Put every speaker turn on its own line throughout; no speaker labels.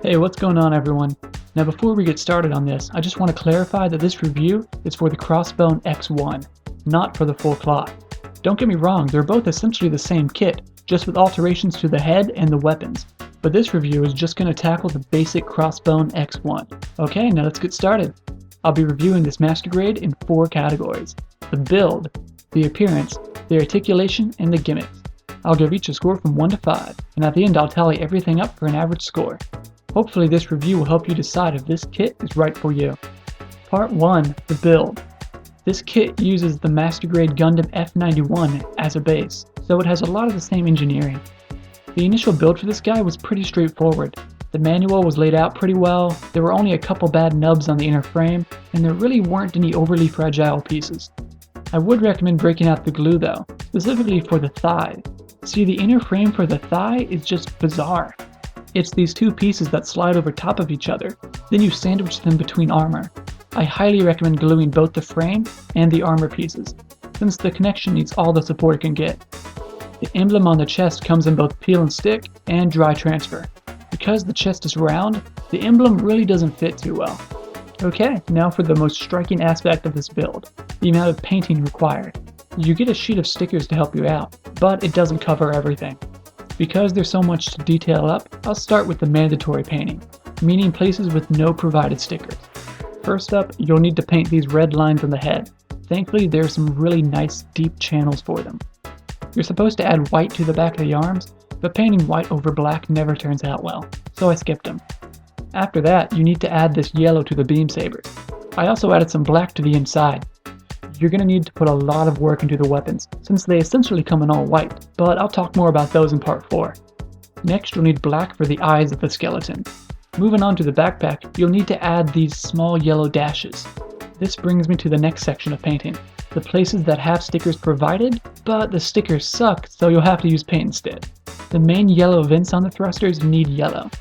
Hey, what's going on everyone? Now before we get started on this, I just want to clarify that this review is for the Crossbone X1, not for the full cloth. Don't get me wrong, they're both essentially the same kit, just with alterations to the head and the weapons. But this review is just going to tackle the basic Crossbone X1. Okay, now let's get started. I'll be reviewing this master grade in 4 categories: the build, the appearance, the articulation, and the gimmicks. I'll give each a score from 1 to 5, and at the end I'll tally everything up for an average score. Hopefully this review will help you decide if this kit is right for you. Part 1, the build. This kit uses the Master Grade Gundam F91 as a base, so it has a lot of the same engineering. The initial build for this guy was pretty straightforward. The manual was laid out pretty well, there were only a couple bad nubs on the inner frame, and there really weren't any overly fragile pieces. I would recommend breaking out the glue though, specifically for the thigh. See, the inner frame for the thigh is just bizarre. It's these 2 pieces that slide over top of each other, then you sandwich them between armor. I highly recommend gluing both the frame and the armor pieces, since the connection needs all the support it can get. The emblem on the chest comes in both peel and stick and dry transfer. Because the chest is round, the emblem really doesn't fit too well. Okay, now for the most striking aspect of this build, the amount of painting required. You get a sheet of stickers to help you out, but it doesn't cover everything. Because there's so much to detail up, I'll start with the mandatory painting, meaning places with no provided stickers. First up, you'll need to paint these red lines on the head. Thankfully, there are some really nice deep channels for them. You're supposed to add white to the back of the arms, but painting white over black never turns out well, so I skipped them. After that, you need to add this yellow to the beam sabers. I also added some black to the inside. You're going to need to put a lot of work into the weapons, since they essentially come in all white, but I'll talk more about those in part 4. Next, you'll need black for the eyes of the skeleton. Moving on to the backpack, you'll need to add these small yellow dashes. This brings me to the next section of painting, the places that have stickers provided, but the stickers suck, so you'll have to use paint instead. The main yellow vents on the thrusters need yellow.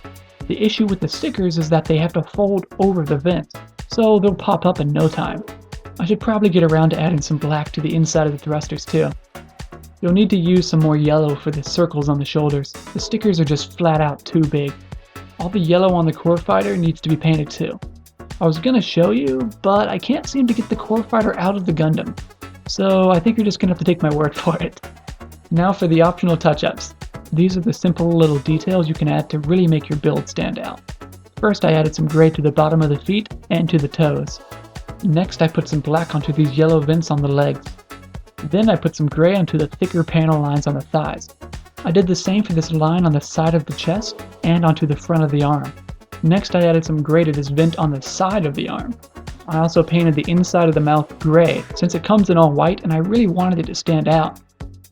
The issue with the stickers is that they have to fold over the vents, so they'll pop up in no time. I should probably get around to adding some black to the inside of the thrusters too. You'll need to use some more yellow for the circles on the shoulders. The stickers are just flat out too big. All the yellow on the core fighter needs to be painted too. I was gonna show you, but I can't seem to get the core fighter out of the Gundam. So I think you're just gonna have to take my word for it. Now for the optional touch-ups. These are the simple little details you can add to really make your build stand out. First, I added some gray to the bottom of the feet and to the toes. Next, I put some black onto these yellow vents on the legs. Then I put some gray onto the thicker panel lines on the thighs. I did the same for this line on the side of the chest and onto the front of the arm. Next, I added some gray to this vent on the side of the arm. I also painted the inside of the mouth gray, since it comes in all white and I really wanted it to stand out.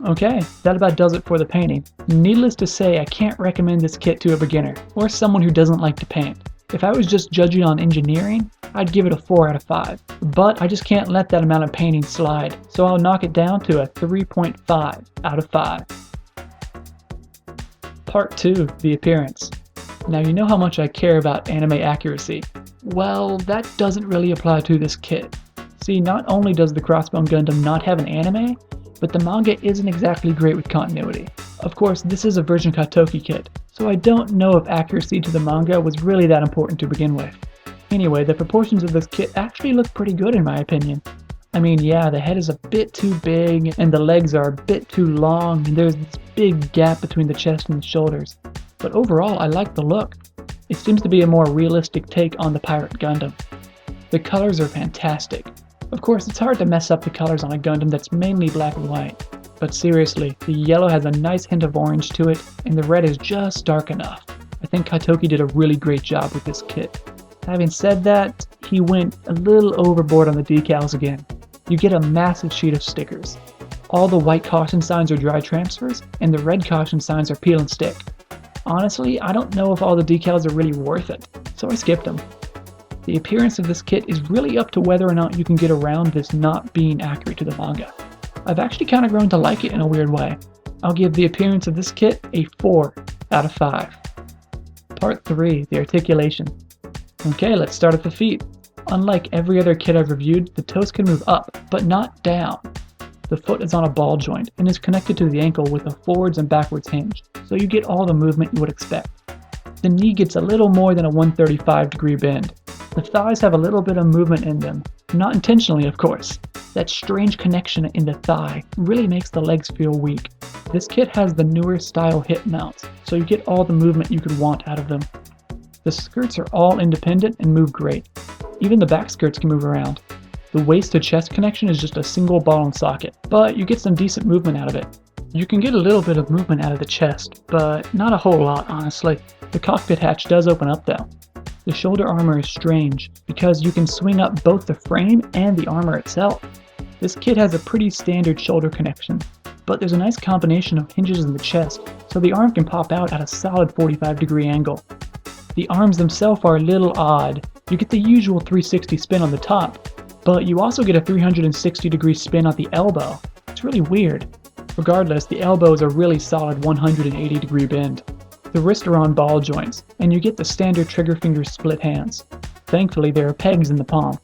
Okay, that about does it for the painting. Needless to say, I can't recommend this kit to a beginner, or someone who doesn't like to paint. If I was just judging on engineering, I'd give it a 4 out of 5. But I just can't let that amount of painting slide, so I'll knock it down to a 3.5 out of 5. Part 2, the appearance. Now you know how much I care about anime accuracy. Well, that doesn't really apply to this kit. See, not only does the Crossbone Gundam not have an anime, but the manga isn't exactly great with continuity. Of course, this is a version Katoki kit, so I don't know if accuracy to the manga was really that important to begin with. Anyway, the proportions of this kit actually look pretty good in my opinion. I mean, yeah, the head is a bit too big, and the legs are a bit too long, and there's this big gap between the chest and the shoulders. But overall, I like the look. It seems to be a more realistic take on the Pirate Gundam. The colors are fantastic. Of course, it's hard to mess up the colors on a Gundam that's mainly black and white. But seriously, the yellow has a nice hint of orange to it, and the red is just dark enough. I think Katoki did a really great job with this kit. Having said that, he went a little overboard on the decals again. You get a massive sheet of stickers. All the white caution signs are dry transfers, and the red caution signs are peel and stick. Honestly, I don't know if all the decals are really worth it, so I skipped them. The appearance of this kit is really up to whether or not you can get around this not being accurate to the manga. I've actually kind of grown to like it in a weird way. I'll give the appearance of this kit a 4 out of 5. Part 3, the articulation. Okay, let's start at the feet. Unlike every other kit I've reviewed, the toes can move up, but not down. The foot is on a ball joint and is connected to the ankle with a forwards and backwards hinge, so you get all the movement you would expect. The knee gets a little more than a 135-degree bend. The thighs have a little bit of movement in them, not intentionally of course. That strange connection in the thigh really makes the legs feel weak. This kit has the newer style hip mounts, so you get all the movement you could want out of them. The skirts are all independent and move great. Even the back skirts can move around. The waist to chest connection is just a single ball and socket, but you get some decent movement out of it. You can get a little bit of movement out of the chest, but not a whole lot honestly. The cockpit hatch does open up though. The shoulder armor is strange, because you can swing up both the frame and the armor itself. This kit has a pretty standard shoulder connection, but there's a nice combination of hinges in the chest, so the arm can pop out at a solid 45-degree angle. The arms themselves are a little odd. You get the usual 360 spin on the top, but you also get a 360-degree spin at the elbow. It's really weird. Regardless, the elbow is a really solid 180-degree bend. The wrists are on ball joints, and you get the standard trigger finger split hands. Thankfully, there are pegs in the palm.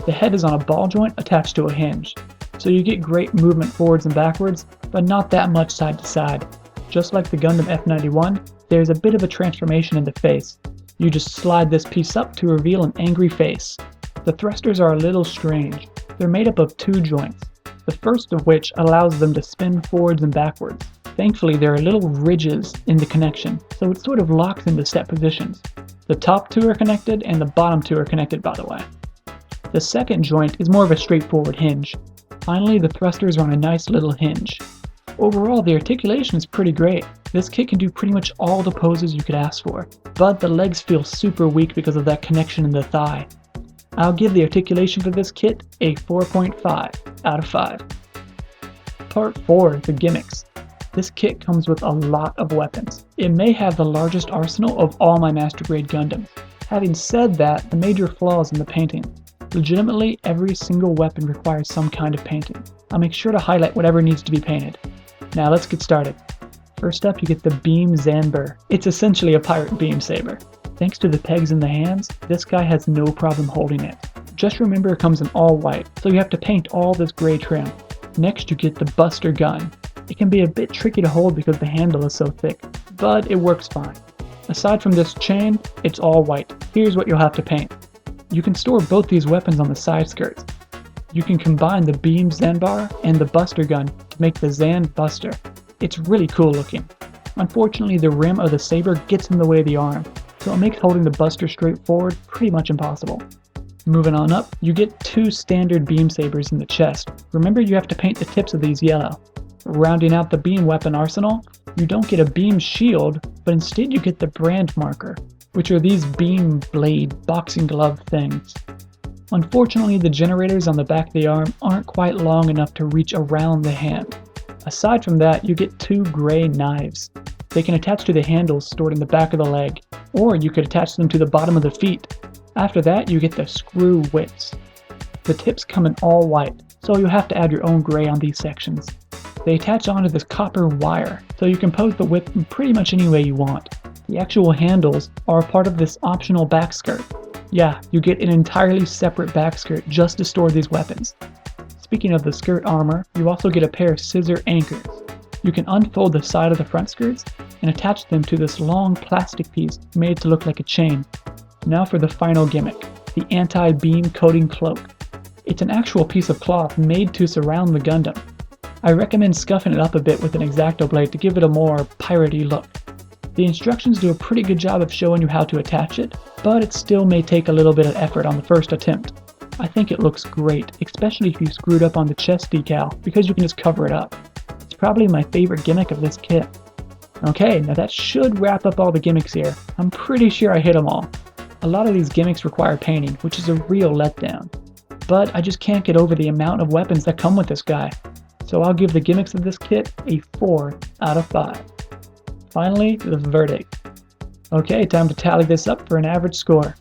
The head is on a ball joint attached to a hinge, so you get great movement forwards and backwards, but not that much side to side. Just like the Gundam F91, there's a bit of a transformation in the face. You just slide this piece up to reveal an angry face. The thrusters are a little strange. They're made up of two joints, the first of which allows them to spin forwards and backwards. Thankfully, there are little ridges in the connection, so it sort of locks into set positions. The top two are connected, and the bottom two are connected, by the way. The second joint is more of a straightforward hinge. Finally, the thrusters are on a nice little hinge. Overall, the articulation is pretty great. This kit can do pretty much all the poses you could ask for, but the legs feel super weak because of that connection in the thigh. I'll give the articulation for this kit a 4.5 out of 5. Part 4, the gimmicks. This kit comes with a lot of weapons. It may have the largest arsenal of all my Master Grade Gundams. Having said that, the major flaws in the painting. Legitimately, every single weapon requires some kind of painting. I'll make sure to highlight whatever needs to be painted. Now let's get started. First up, you get the Beam Zanber. It's essentially a pirate beam saber. Thanks to the pegs in the hands, this guy has no problem holding it. Just remember it comes in all white, so you have to paint all this gray trim. Next you get the Buster Gun. It can be a bit tricky to hold because the handle is so thick, but it works fine. Aside from this chain, it's all white. Here's what you'll have to paint. You can store both these weapons on the side skirts. You can combine the Beam Zanbar and the Buster Gun to make the Zan Buster. It's really cool looking. Unfortunately, the rim of the saber gets in the way of the arm, so it makes holding the Buster straight forward pretty much impossible. Moving on up, you get two standard beam sabers in the chest. Remember, you have to paint the tips of these yellow. Rounding out the beam weapon arsenal, you don't get a beam shield, but instead you get the brand marker, which are these beam blade boxing glove things. Unfortunately, the generators on the back of the arm aren't quite long enough to reach around the hand. Aside from that, you get two gray knives. They can attach to the handles stored in the back of the leg, or you could attach them to the bottom of the feet. After that, you get the screw wits. The tips come in all white, so you'll have to add your own gray on these sections. They attach onto this copper wire, so you can pose the whip in pretty much any way you want. The actual handles are a part of this optional back skirt. Yeah, you get an entirely separate back skirt just to store these weapons. Speaking of the skirt armor, you also get a pair of scissor anchors. You can unfold the side of the front skirts and attach them to this long plastic piece made to look like a chain. Now for the final gimmick, the anti-beam coating cloak. It's an actual piece of cloth made to surround the Gundam. I recommend scuffing it up a bit with an X-Acto blade to give it a more piratey look. The instructions do a pretty good job of showing you how to attach it, but it still may take a little bit of effort on the first attempt. I think it looks great, especially if you screwed up on the chest decal, because you can just cover it up. It's probably my favorite gimmick of this kit. Okay, now that should wrap up all the gimmicks here. I'm pretty sure I hit them all. A lot of these gimmicks require painting, which is a real letdown. But I just can't get over the amount of weapons that come with this guy. So I'll give the gimmicks of this kit a 4 out of 5. Finally, the verdict. Okay, time to tally this up for an average score.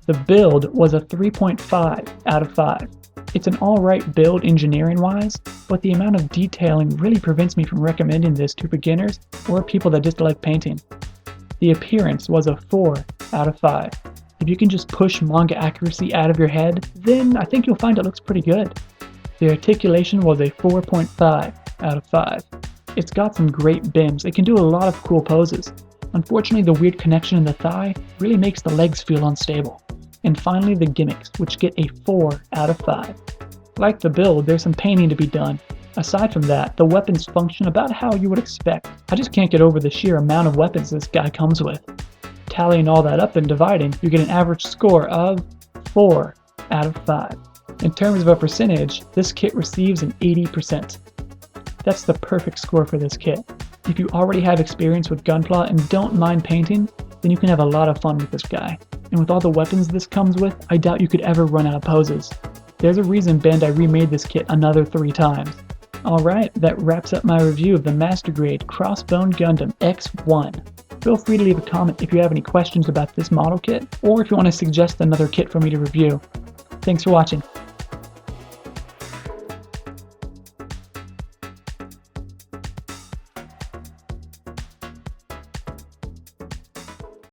The build was a 3.5 out of 5. It's an alright build engineering-wise, but the amount of detailing really prevents me from recommending this to beginners or people that just like painting. The appearance was a 4 out of 5. If you can just push manga accuracy out of your head, then I think you'll find it looks pretty good. The articulation was a 4.5 out of 5. It's got some great bims. It can do a lot of cool poses. Unfortunately, the weird connection in the thigh really makes the legs feel unstable. And finally, the gimmicks, which get a 4 out of 5. Like the build, there's some painting to be done. Aside from that, the weapons function about how you would expect. I just can't get over the sheer amount of weapons this guy comes with. Tallying all that up and dividing, you get an average score of 4 out of 5. In terms of a percentage, this kit receives an 80%. That's the perfect score for this kit. If you already have experience with Gunpla and don't mind painting, then you can have a lot of fun with this guy. And with all the weapons this comes with, I doubt you could ever run out of poses. There's a reason Bandai remade this kit another 3 times. Alright, that wraps up my review of the Master Grade Crossbone Gundam X1. Feel free to leave a comment if you have any questions about this model kit, or if you want to suggest another kit for me to review. Thanks for watching.